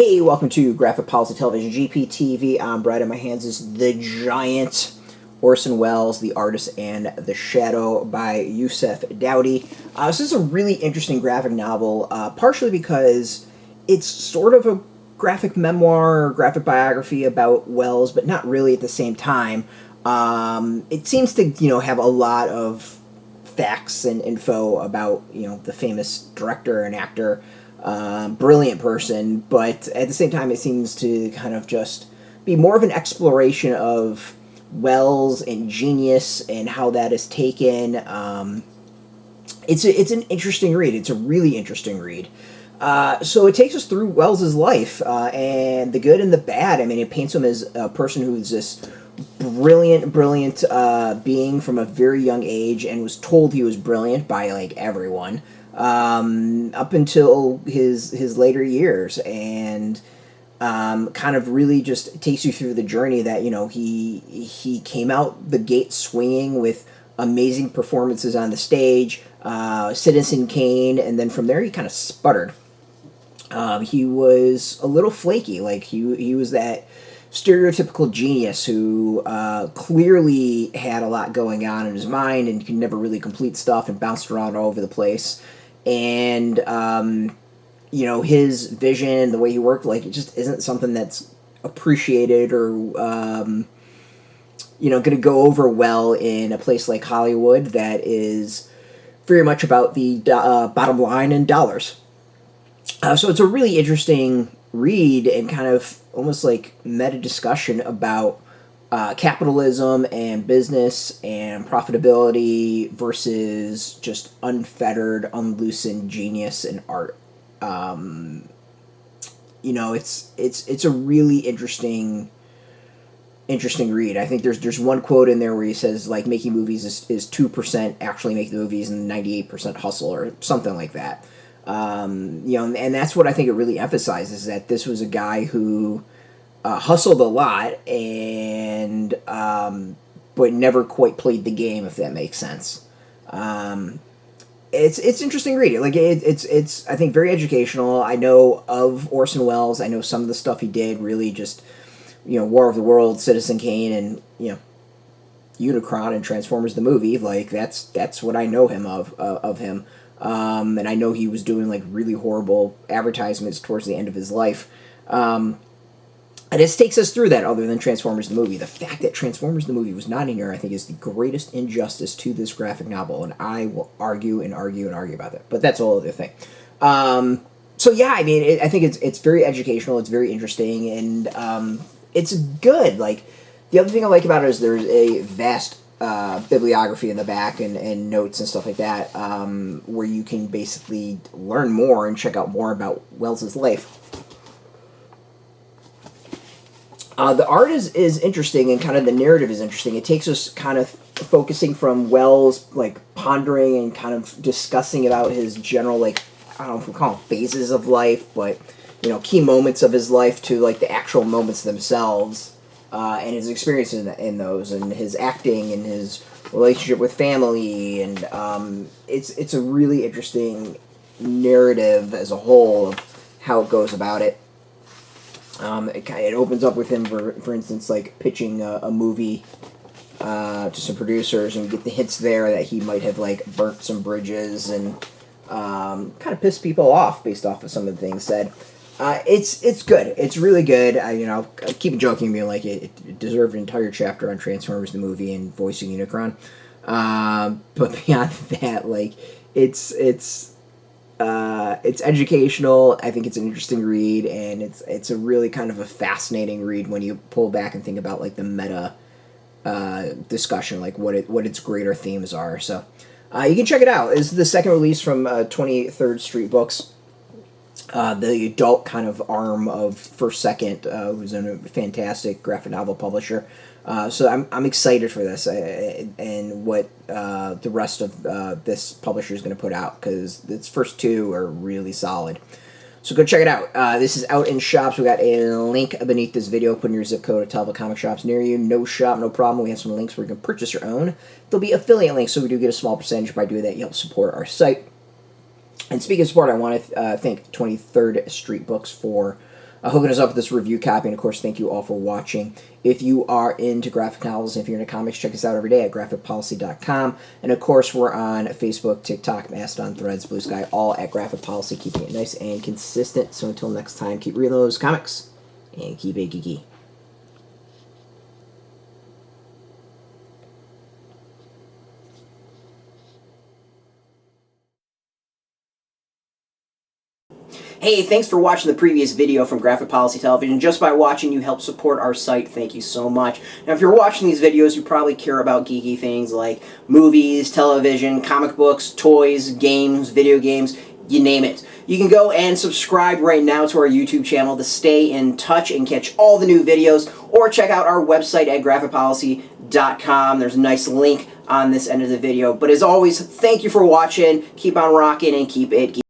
Hey, welcome to Graphic Policy Television, GPTV. I'm Brad. In my hands is The Giant, Orson Welles, The Artist and the Shadow by Youssef Daoudi. This is a really interesting graphic novel, partially because it's sort of a graphic memoir or graphic biography about Welles, but not really at the same time. It seems to, have a lot of facts and info about, the famous director and actor. Brilliant person, but at the same time, it seems to kind of just be more of an exploration of Wells and genius and how that is taken. It's an interesting read. It's a really interesting read. So it takes us through Wells's life and the good and the bad. I mean, it paints him as a person who's this brilliant being from a very young age and was told he was brilliant by like everyone. Up until his later years, and kind of really just takes you through the journey that he came out the gate swinging with amazing performances on the stage, Citizen Kane, and then from there he kind of sputtered. He was a little flaky, like he was that stereotypical genius who clearly had a lot going on in his mind and could never really complete stuff and bounced around all over the place. And his vision, the way he worked, like it just isn't something that's appreciated or going to go over well in a place like Hollywood that is very much about the bottom line and dollars. So it's a really interesting read and kind of almost like meta discussion about capitalism and business and profitability versus just unfettered, unloosened genius and art. It's a really interesting read. I think there's one quote in there where he says like making movies is 2% actually making movies and 98% hustle or something like that. And that's what I think it really emphasizes, that this was a guy who hustled a lot and but never quite played the game, if that makes sense. It's interesting reading. Like it's I think very educational. I know of Orson Welles. I know some of the stuff he did. Really, just War of the Worlds, Citizen Kane, and Unicron and Transformers the movie. Like that's what I know him of him. And I know he was doing like really horrible advertisements towards the end of his life. And this takes us through that, other than Transformers the movie. The fact that Transformers the movie was not in here, I think, is the greatest injustice to this graphic novel, and I will argue about that. But that's a whole other thing. So yeah, I mean, I think it's very educational, it's very interesting, and it's good. Like, the other thing I like about it is there's a vast bibliography in the back and notes and stuff like that, where you can basically learn more and check out more about Wells's life. The art is interesting, and kind of the narrative is interesting. It takes us kind of focusing from Wells, like pondering and kind of discussing about his general, like, I don't know if we call them phases of life, but key moments of his life to like the actual moments themselves, and his experiences in those, and his acting and his relationship with family, and it's a really interesting narrative as a whole of how it goes about it. It opens up with him, for instance, like pitching a movie to some producers, and we get the hints there that he might have like burnt some bridges and kind of pissed people off based off of some of the things said. It's good. It's really good. I keep joking, being like it deserved an entire chapter on Transformers the movie and voicing Unicron. But beyond that, like it's educational. I think it's an interesting read, and it's a really kind of a fascinating read when you pull back and think about like the meta discussion, like what its greater themes are. So you can check it out. This is the second release from 23rd Street Books, the adult kind of arm of First Second, who's a fantastic graphic novel publisher. So I'm excited for this and what the rest of this publisher is going to put out, because its first two are really solid. So go check it out. This is out in shops. We got a link beneath this video. Put in your zip code to tell the comic shops near you. No shop, no problem. We have some links where you can purchase your own. There'll be affiliate links, so we do get a small percentage. By doing that, you help support our site. And speaking of support, I want to thank 23rd Street Books for hooking us up with this review copy. And of course, thank you all for watching. If you are into graphic novels, and if you're into comics, check us out every day at graphicpolicy.com. And of course, we're on Facebook, TikTok, Mastodon, Threads, Blue Sky, all at Graphic Policy, keeping it nice and consistent. So until next time, keep reading those comics and keep it geeky. Hey, thanks for watching the previous video from Graphic Policy Television. Just by watching, you help support our site. Thank you so much. Now, if you're watching these videos, you probably care about geeky things like movies, television, comic books, toys, games, video games, you name it. You can go and subscribe right now to our YouTube channel to stay in touch and catch all the new videos, or check out our website at graphicpolicy.com. There's a nice link on this end of the video. But as always, thank you for watching. Keep on rocking and keep it geeky.